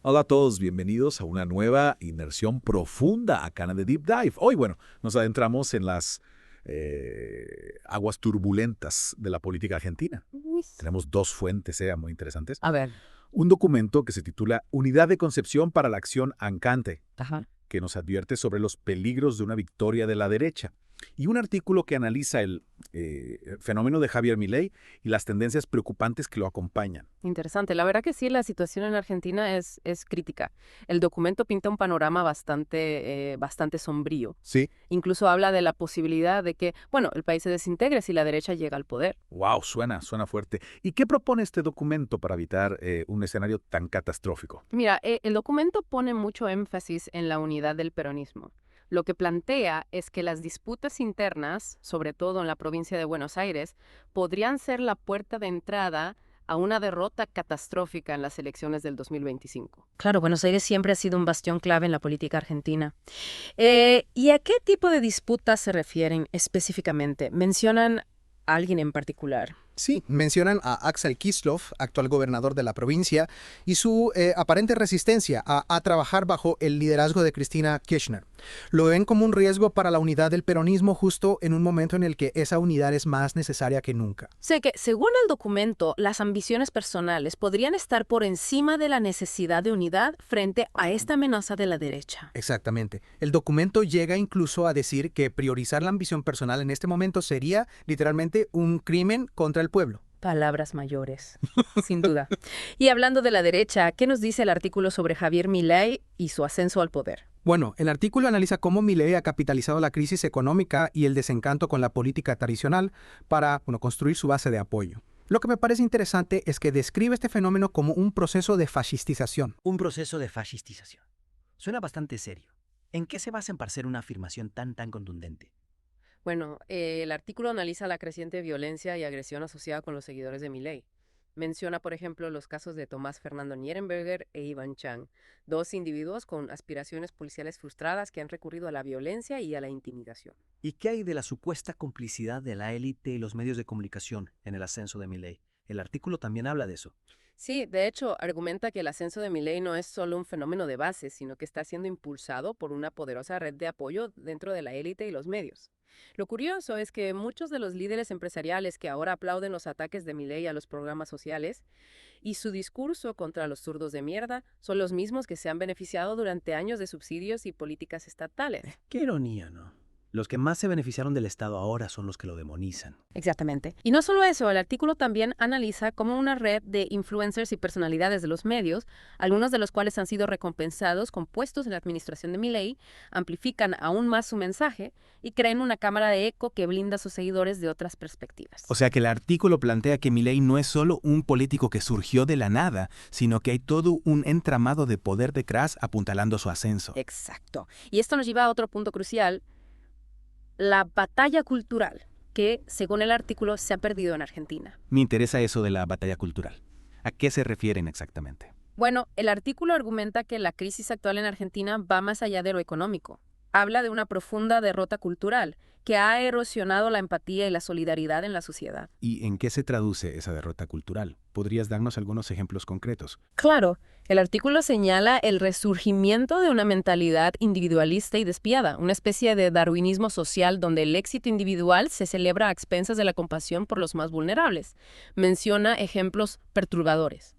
Hola a todos, bienvenidos a una nueva inmersión profunda acá en The Deep Dive. Hoy, nos adentramos en las aguas turbulentas de la política argentina. Uy. Tenemos dos fuentes muy interesantes. A ver. Un documento que se titula Unidad de Concepción para la Acción Ancante, Ajá. que nos advierte sobre los peligros de una victoria de la derecha. Y un artículo que analiza el fenómeno de Javier Milei y las tendencias preocupantes que lo acompañan. Interesante. La verdad que sí, la situación en Argentina es crítica. El documento pinta un panorama bastante sombrío. Sí. Incluso habla de la posibilidad de que, bueno, el país se desintegre si la derecha llega al poder. Wow, suena fuerte. ¿Y qué propone este documento para evitar un escenario tan catastrófico? Mira, el documento pone mucho énfasis en la unidad del peronismo. Lo que plantea es que las disputas internas, sobre todo en la provincia de Buenos Aires, podrían ser la puerta de entrada a una derrota catastrófica en las elecciones del 2025. Claro, Buenos Aires siempre ha sido un bastión clave en la política argentina. ¿Y a qué tipo de disputas se refieren específicamente? ¿Mencionan a alguien en particular? Sí, mencionan a Axel Kicillof, actual gobernador de la provincia, y su aparente resistencia a trabajar bajo el liderazgo de Cristina Kirchner. Lo ven como un riesgo para la unidad del peronismo justo en un momento en el que esa unidad es más necesaria que nunca. Sé que, según el documento, las ambiciones personales podrían estar por encima de la necesidad de unidad frente a esta amenaza de la derecha. Exactamente. El documento llega incluso a decir que priorizar la ambición personal en este momento sería literalmente un crimen contra el pueblo. Palabras mayores, sin duda. Y hablando de la derecha, ¿qué nos dice el artículo sobre Javier Milei y su ascenso al poder? Bueno, el artículo analiza cómo Milei ha capitalizado la crisis económica y el desencanto con la política tradicional para, construir su base de apoyo. Lo que me parece interesante es que describe este fenómeno como un proceso de fascistización. Un proceso de fascistización. Suena bastante serio. ¿En qué se basan para hacer una afirmación tan contundente? Bueno, el artículo analiza la creciente violencia y agresión asociada con los seguidores de Milei. Menciona, por ejemplo, los casos de Tomás Fernando Nierenberger e Iván Chang, dos individuos con aspiraciones policiales frustradas que han recurrido a la violencia y a la intimidación. ¿Y qué hay de la supuesta complicidad de la élite y los medios de comunicación en el ascenso de Milei? El artículo también habla de eso. Sí, de hecho, argumenta que el ascenso de Milei no es solo un fenómeno de base, sino que está siendo impulsado por una poderosa red de apoyo dentro de la élite y los medios. Lo curioso es que muchos de los líderes empresariales que ahora aplauden los ataques de Milei a los programas sociales y su discurso contra los zurdos de mierda son los mismos que se han beneficiado durante años de subsidios y políticas estatales. Qué ironía, ¿no? Los que más se beneficiaron del Estado ahora son los que lo demonizan. Exactamente. Y no solo eso, el artículo también analiza cómo una red de influencers y personalidades de los medios, algunos de los cuales han sido recompensados con puestos en la administración de Milei, amplifican aún más su mensaje y crean una cámara de eco que blinda a sus seguidores de otras perspectivas. O sea que el artículo plantea que Milei no es solo un político que surgió de la nada, sino que hay todo un entramado de poder detrás apuntalando su ascenso. Exacto. Y esto nos lleva a otro punto crucial: la batalla cultural, que, según el artículo, se ha perdido en Argentina. Me interesa eso de la batalla cultural. ¿A qué se refieren exactamente? Bueno, el artículo argumenta que la crisis actual en Argentina va más allá de lo económico. Habla de una profunda derrota cultural que ha erosionado la empatía y la solidaridad en la sociedad. ¿Y en qué se traduce esa derrota cultural? ¿Podrías darnos algunos ejemplos concretos? Claro, el artículo señala el resurgimiento de una mentalidad individualista y despiadada, una especie de darwinismo social donde el éxito individual se celebra a expensas de la compasión por los más vulnerables. Menciona ejemplos perturbadores: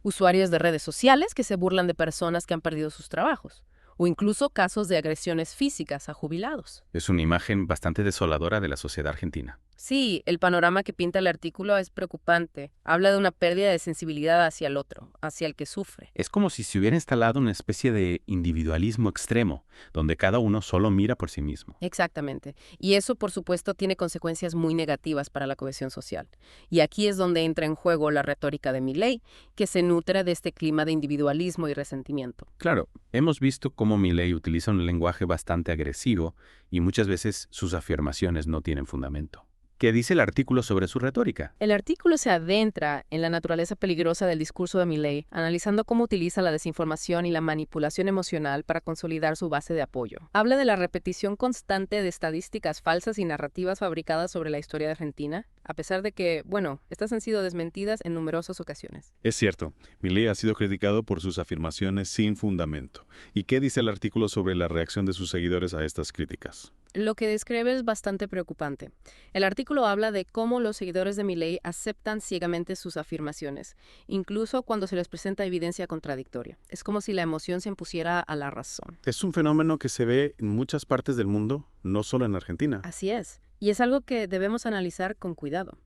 usuarios de redes sociales que se burlan de personas que han perdido sus trabajos, o incluso casos de agresiones físicas a jubilados. Es una imagen bastante desoladora de la sociedad argentina. Sí, el panorama que pinta el artículo es preocupante. Habla de una pérdida de sensibilidad hacia el otro, hacia el que sufre. Es como si se hubiera instalado una especie de individualismo extremo, donde cada uno solo mira por sí mismo. Exactamente. Y eso, por supuesto, tiene consecuencias muy negativas para la cohesión social. Y aquí es donde entra en juego la retórica de Milei, que se nutre de este clima de individualismo y resentimiento. Claro, hemos visto cómo Milei utiliza un lenguaje bastante agresivo y muchas veces sus afirmaciones no tienen fundamento. ¿Qué dice el artículo sobre su retórica? El artículo se adentra en la naturaleza peligrosa del discurso de Milei, analizando cómo utiliza la desinformación y la manipulación emocional para consolidar su base de apoyo. Habla de la repetición constante de estadísticas falsas y narrativas fabricadas sobre la historia de Argentina, a pesar de que, bueno, estas han sido desmentidas en numerosas ocasiones. Es cierto, Milei ha sido criticado por sus afirmaciones sin fundamento. ¿Y qué dice el artículo sobre la reacción de sus seguidores a estas críticas? Lo que describe es bastante preocupante. El artículo habla de cómo los seguidores de Milei aceptan ciegamente sus afirmaciones, incluso cuando se les presenta evidencia contradictoria. Es como si la emoción se impusiera a la razón. Es un fenómeno que se ve en muchas partes del mundo, no solo en Argentina. Así es, y es algo que debemos analizar con cuidado.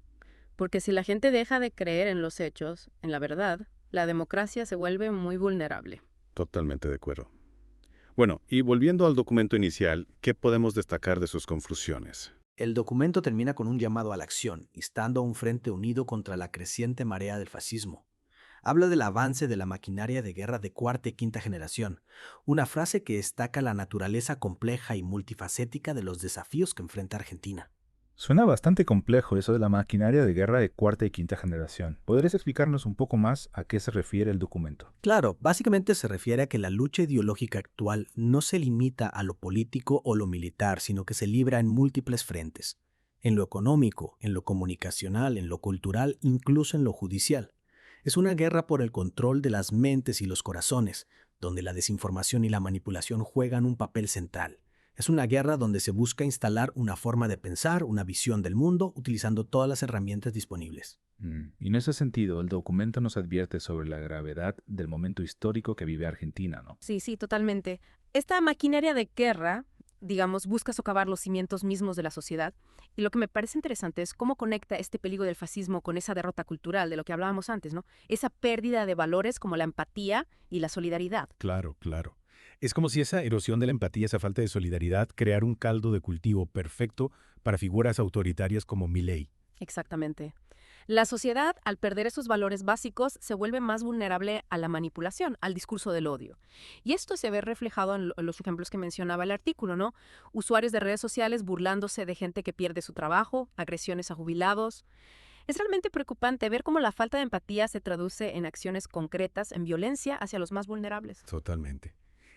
Porque si la gente deja de creer en los hechos, en la verdad, la democracia se vuelve muy vulnerable. Totalmente de acuerdo. Bueno, y volviendo al documento inicial, ¿qué podemos destacar de sus conclusiones? El documento termina con un llamado a la acción, instando a un frente unido contra la creciente marea del fascismo. Habla del avance de la maquinaria de guerra de cuarta y quinta generación, una frase que destaca la naturaleza compleja y multifacética de los desafíos que enfrenta Argentina. Suena bastante complejo eso de la maquinaria de guerra de cuarta y quinta generación. ¿Podrías explicarnos un poco más a qué se refiere el documento? Claro, básicamente se refiere a que la lucha ideológica actual no se limita a lo político o lo militar, sino que se libra en múltiples frentes. En lo económico, en lo comunicacional, en lo cultural, incluso en lo judicial. Es una guerra por el control de las mentes y los corazones, donde la desinformación y la manipulación juegan un papel central. Es una guerra donde se busca instalar una forma de pensar, una visión del mundo, utilizando todas las herramientas disponibles. Y en ese sentido, el documento nos advierte sobre la gravedad del momento histórico que vive Argentina, ¿no? Sí, sí, totalmente. Esta maquinaria de guerra, digamos, busca socavar los cimientos mismos de la sociedad. Y lo que me parece interesante es cómo conecta este peligro del fascismo con esa derrota cultural de lo que hablábamos antes, ¿no? Esa pérdida de valores como la empatía y la solidaridad. Claro, claro. Es como si esa erosión de la empatía, esa falta de solidaridad, creara un caldo de cultivo perfecto para figuras autoritarias como Milei. Exactamente. La sociedad, al perder esos valores básicos, se vuelve más vulnerable a la manipulación, al discurso del odio. Y esto se ve reflejado en los ejemplos que mencionaba el artículo, ¿no? Usuarios de redes sociales burlándose de gente que pierde su trabajo, agresiones a jubilados. Es realmente preocupante ver cómo la falta de empatía se traduce en acciones concretas, en violencia hacia los más vulnerables. Totalmente.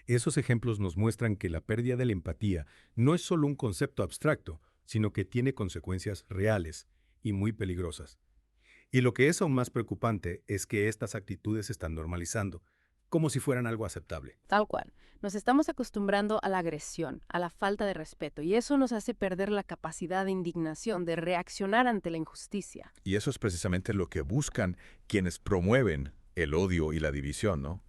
Esos ejemplos nos muestran que la pérdida de la empatía no es solo un concepto abstracto, sino que tiene consecuencias reales y muy peligrosas. Y lo que es aún más preocupante es que estas actitudes se están normalizando, como si fueran algo aceptable. Tal cual. Nos estamos acostumbrando a la agresión, a la falta de respeto, y eso nos hace perder la capacidad de indignación, de reaccionar ante la injusticia. Y eso es precisamente lo que buscan quienes promueven el odio y la división, ¿no?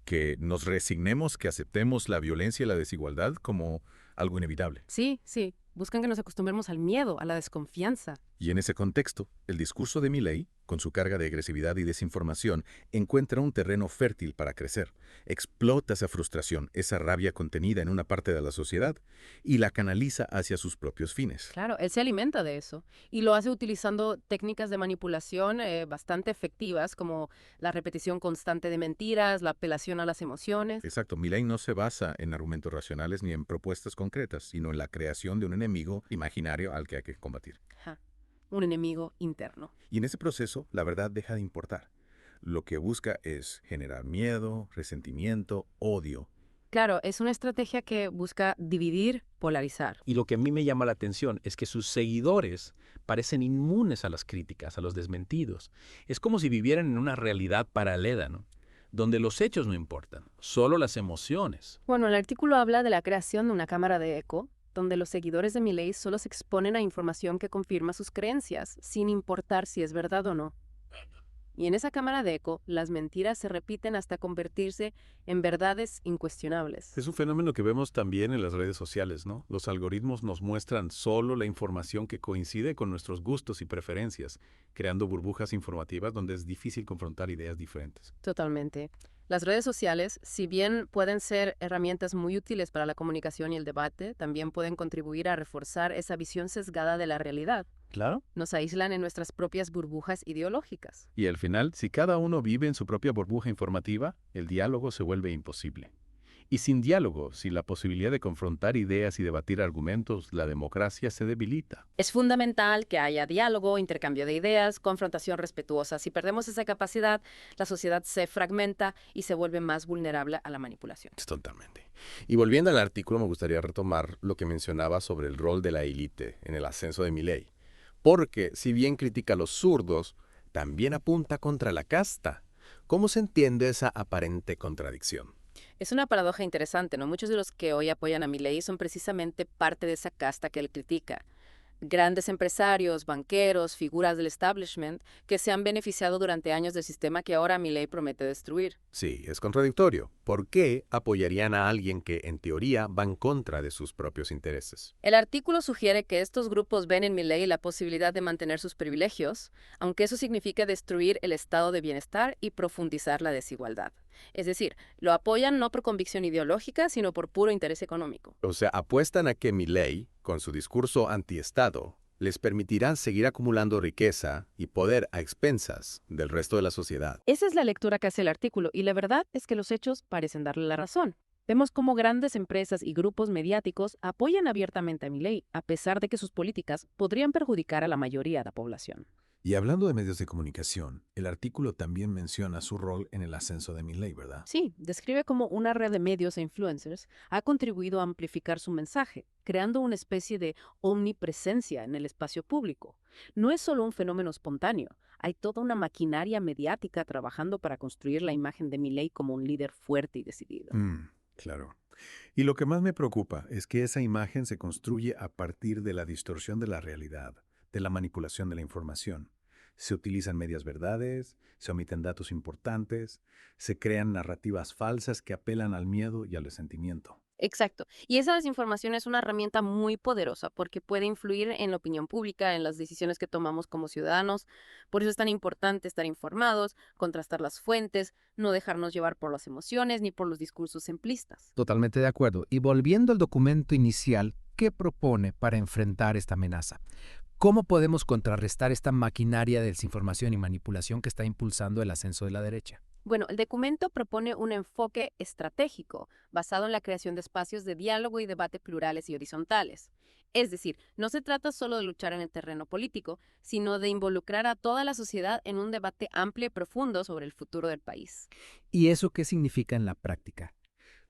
Que nos resignemos, que aceptemos la violencia y la desigualdad como algo inevitable. Sí, sí. Buscan que nos acostumbremos al miedo, a la desconfianza. Y en ese contexto, el discurso de Milei, con su carga de agresividad y desinformación, encuentra un terreno fértil para crecer. Explota esa frustración, esa rabia contenida en una parte de la sociedad, y la canaliza hacia sus propios fines. Claro, él se alimenta de eso y lo hace utilizando técnicas de manipulación bastante efectivas, como la repetición constante de mentiras, la apelación a las emociones. Exacto, Milei no se basa en argumentos racionales ni en propuestas concretas, sino en la creación de un enemigo imaginario al que hay que combatir. Ajá. Un enemigo interno. Y en ese proceso, la verdad deja de importar. Lo que busca es generar miedo, resentimiento, odio. Claro, es una estrategia que busca dividir, polarizar. Y lo que a mí me llama la atención es que sus seguidores parecen inmunes a las críticas, a los desmentidos. Es como si vivieran en una realidad paralela, ¿no? Donde los hechos no importan, solo las emociones. Bueno, el artículo habla de la creación de una cámara de eco, donde los seguidores de Milei solo se exponen a información que confirma sus creencias, sin importar si es verdad o no. Y en esa cámara de eco, las mentiras se repiten hasta convertirse en verdades incuestionables. Es un fenómeno que vemos también en las redes sociales, ¿no? Los algoritmos nos muestran solo la información que coincide con nuestros gustos y preferencias, creando burbujas informativas donde es difícil confrontar ideas diferentes. Totalmente. Las redes sociales, si bien pueden ser herramientas muy útiles para la comunicación y el debate, también pueden contribuir a reforzar esa visión sesgada de la realidad. Claro. Nos aíslan en nuestras propias burbujas ideológicas. Y al final, si cada uno vive en su propia burbuja informativa, el diálogo se vuelve imposible. Y sin diálogo, sin la posibilidad de confrontar ideas y debatir argumentos, la democracia se debilita. Es fundamental que haya diálogo, intercambio de ideas, confrontación respetuosa. Si perdemos esa capacidad, la sociedad se fragmenta y se vuelve más vulnerable a la manipulación. Totalmente. Y volviendo al artículo, me gustaría retomar lo que mencionaba sobre el rol de la élite en el ascenso de Milei. Porque, si bien critica a los zurdos, también apunta contra la casta. ¿Cómo se entiende esa aparente contradicción? Es una paradoja interesante, ¿no? Muchos de los que hoy apoyan a Milei son precisamente parte de esa casta que él critica. Grandes empresarios, banqueros, figuras del establishment que se han beneficiado durante años del sistema que ahora Milei promete destruir. Sí, es contradictorio. ¿Por qué apoyarían a alguien que, en teoría, va en contra de sus propios intereses? El artículo sugiere que estos grupos ven en Milei la posibilidad de mantener sus privilegios, aunque eso significa destruir el estado de bienestar y profundizar la desigualdad. Es decir, lo apoyan no por convicción ideológica, sino por puro interés económico. O sea, apuestan a que Milei, con su discurso antiestado, les permitirá seguir acumulando riqueza y poder a expensas del resto de la sociedad. Esa es la lectura que hace el artículo, y la verdad es que los hechos parecen darle la razón. Vemos cómo grandes empresas y grupos mediáticos apoyan abiertamente a Milei, a pesar de que sus políticas podrían perjudicar a la mayoría de la población. Y hablando de medios de comunicación, el artículo también menciona su rol en el ascenso de Milei, ¿verdad? Sí, describe cómo una red de medios e influencers ha contribuido a amplificar su mensaje, creando una especie de omnipresencia en el espacio público. No es solo un fenómeno espontáneo, hay toda una maquinaria mediática trabajando para construir la imagen de Milei como un líder fuerte y decidido. Claro. Y lo que más me preocupa es que esa imagen se construye a partir de la distorsión de la realidad, de la manipulación de la información. Se utilizan medias verdades, se omiten datos importantes, se crean narrativas falsas que apelan al miedo y al resentimiento. Exacto. Y esa desinformación es una herramienta muy poderosa porque puede influir en la opinión pública, en las decisiones que tomamos como ciudadanos. Por eso es tan importante estar informados, contrastar las fuentes, no dejarnos llevar por las emociones ni por los discursos simplistas. Totalmente de acuerdo. Y volviendo al documento inicial, ¿qué propone para enfrentar esta amenaza? ¿Cómo podemos contrarrestar esta maquinaria de desinformación y manipulación que está impulsando el ascenso de la derecha? Bueno, el documento propone un enfoque estratégico basado en la creación de espacios de diálogo y debate plurales y horizontales. Es decir, no se trata solo de luchar en el terreno político, sino de involucrar a toda la sociedad en un debate amplio y profundo sobre el futuro del país. ¿Y eso qué significa en la práctica?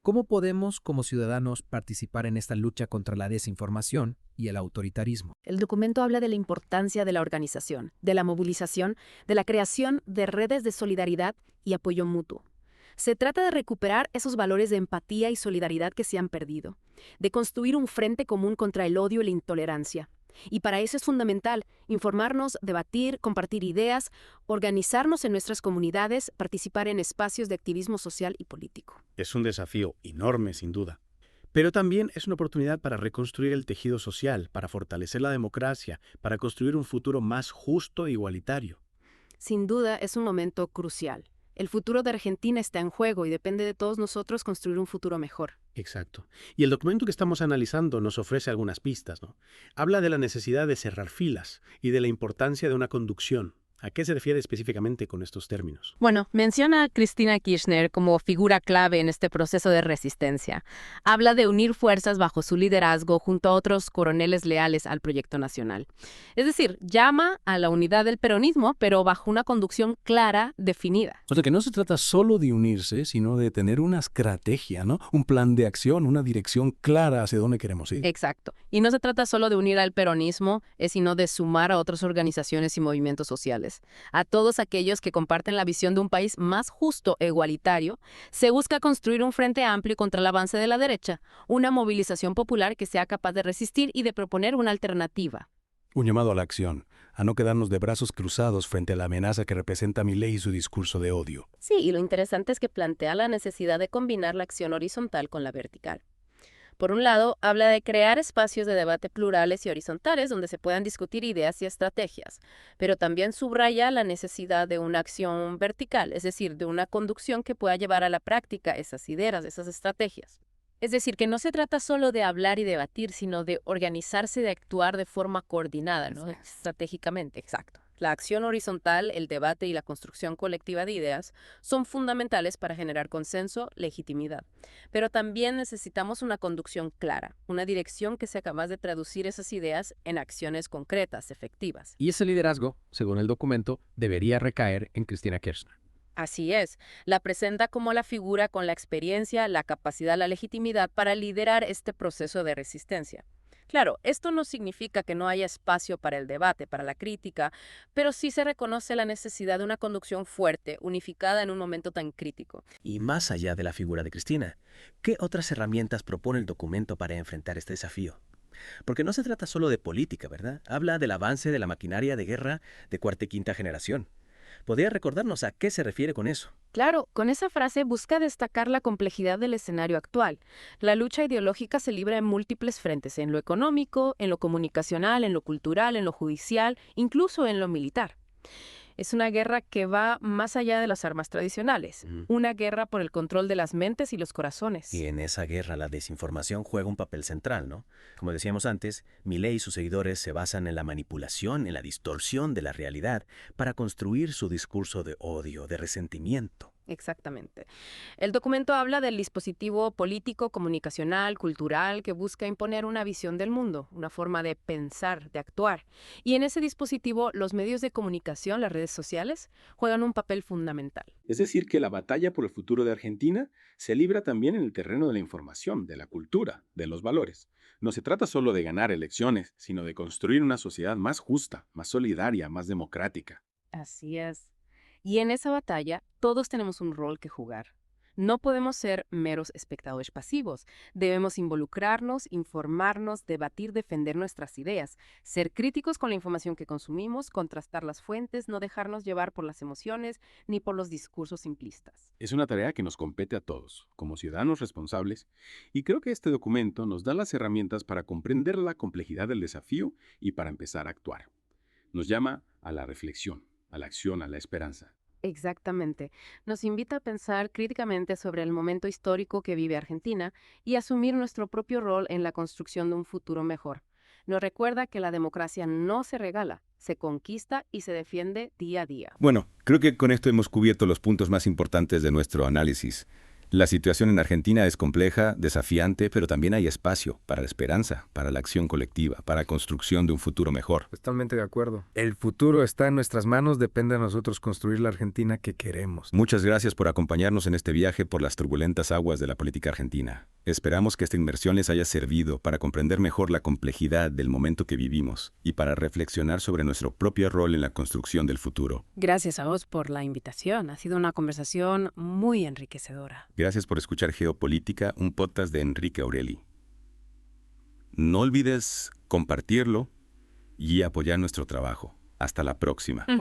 ¿Cómo podemos, como ciudadanos, participar en esta lucha contra la desinformación y el autoritarismo? El documento habla de la importancia de la organización, de la movilización, de la creación de redes de solidaridad y apoyo mutuo. Se trata de recuperar esos valores de empatía y solidaridad que se han perdido, de construir un frente común contra el odio y la intolerancia. Y para eso es fundamental informarnos, debatir, compartir ideas, organizarnos en nuestras comunidades, participar en espacios de activismo social y político. Es un desafío enorme, sin duda. Pero también es una oportunidad para reconstruir el tejido social, para fortalecer la democracia, para construir un futuro más justo e igualitario. Sin duda, es un momento crucial. El futuro de Argentina está en juego y depende de todos nosotros construir un futuro mejor. Exacto. Y el documento que estamos analizando nos ofrece algunas pistas, ¿no? Habla de la necesidad de cerrar filas y de la importancia de una conducción. ¿A qué se refiere específicamente con estos términos? Bueno, menciona a Cristina Kirchner como figura clave en este proceso de resistencia. Habla de unir fuerzas bajo su liderazgo junto a otros coroneles leales al proyecto nacional. Es decir, llama a la unidad del peronismo, pero bajo una conducción clara, definida. O sea que no se trata solo de unirse, sino de tener una estrategia, ¿no? Un plan de acción, una dirección clara hacia dónde queremos ir. Exacto. Y no se trata solo de unir al peronismo, sino de sumar a otras organizaciones y movimientos sociales. A todos aquellos que comparten la visión de un país más justo e igualitario, se busca construir un frente amplio contra el avance de la derecha, una movilización popular que sea capaz de resistir y de proponer una alternativa. Un llamado a la acción, a no quedarnos de brazos cruzados frente a la amenaza que representa Milei y su discurso de odio. Sí, y lo interesante es que plantea la necesidad de combinar la acción horizontal con la vertical. Por un lado, habla de crear espacios de debate plurales y horizontales donde se puedan discutir ideas y estrategias, pero también subraya la necesidad de una acción vertical, es decir, de una conducción que pueda llevar a la práctica esas ideas, esas estrategias. Es decir, que no se trata solo de hablar y debatir, sino de organizarse, de actuar de forma coordinada, ¿no? Estratégicamente, exacto. La acción horizontal, el debate y la construcción colectiva de ideas son fundamentales para generar consenso, legitimidad. Pero también necesitamos una conducción clara, una dirección que sea capaz de traducir esas ideas en acciones concretas, efectivas. Y ese liderazgo, según el documento, debería recaer en Cristina Kirchner. Así es, la presenta como la figura con la experiencia, la capacidad, la legitimidad para liderar este proceso de resistencia. Claro, esto no significa que no haya espacio para el debate, para la crítica, pero sí se reconoce la necesidad de una conducción fuerte, unificada en un momento tan crítico. Y más allá de la figura de Cristina, ¿qué otras herramientas propone el documento para enfrentar este desafío? Porque no se trata solo de política, ¿verdad? Habla del avance de la maquinaria de guerra de cuarta y quinta generación. ¿Podría recordarnos a qué se refiere con eso? Claro, con esa frase busca destacar la complejidad del escenario actual. La lucha ideológica se libra en múltiples frentes, en lo económico, en lo comunicacional, en lo cultural, en lo judicial, incluso en lo militar. Es una guerra que va más allá de las armas tradicionales, una guerra por el control de las mentes y los corazones. Y en esa guerra la desinformación juega un papel central, ¿no? Como decíamos antes, Milei y sus seguidores se basan en la manipulación, en la distorsión de la realidad para construir su discurso de odio, de resentimiento. Exactamente. El documento habla del dispositivo político, comunicacional, cultural, que busca imponer una visión del mundo, una forma de pensar, de actuar. Y en ese dispositivo, los medios de comunicación, las redes sociales, juegan un papel fundamental. Es decir, que la batalla por el futuro de Argentina se libra también en el terreno de la información, de la cultura, de los valores. No se trata solo de ganar elecciones, sino de construir una sociedad más justa, más solidaria, más democrática. Así es. Y en esa batalla, todos tenemos un rol que jugar. No podemos ser meros espectadores pasivos. Debemos involucrarnos, informarnos, debatir, defender nuestras ideas, ser críticos con la información que consumimos, contrastar las fuentes, no dejarnos llevar por las emociones ni por los discursos simplistas. Es una tarea que nos compete a todos, como ciudadanos responsables, y creo que este documento nos da las herramientas para comprender la complejidad del desafío y para empezar a actuar. Nos llama a la reflexión, a la acción, a la esperanza. Exactamente. Nos invita a pensar críticamente sobre el momento histórico que vive Argentina y asumir nuestro propio rol en la construcción de un futuro mejor. Nos recuerda que la democracia no se regala, se conquista y se defiende día a día. Bueno, creo que con esto hemos cubierto los puntos más importantes de nuestro análisis. La situación en Argentina es compleja, desafiante, pero también hay espacio para la esperanza, para la acción colectiva, para la construcción de un futuro mejor. Totalmente de acuerdo. El futuro está en nuestras manos, depende de nosotros construir la Argentina que queremos. Muchas gracias por acompañarnos en este viaje por las turbulentas aguas de la política argentina. Esperamos que esta inmersión les haya servido para comprender mejor la complejidad del momento que vivimos y para reflexionar sobre nuestro propio rol en la construcción del futuro. Gracias a vos por la invitación. Ha sido una conversación muy enriquecedora. Gracias por escuchar Geopolítica, un podcast de Enrique Aureli. No olvides compartirlo y apoyar nuestro trabajo. Hasta la próxima.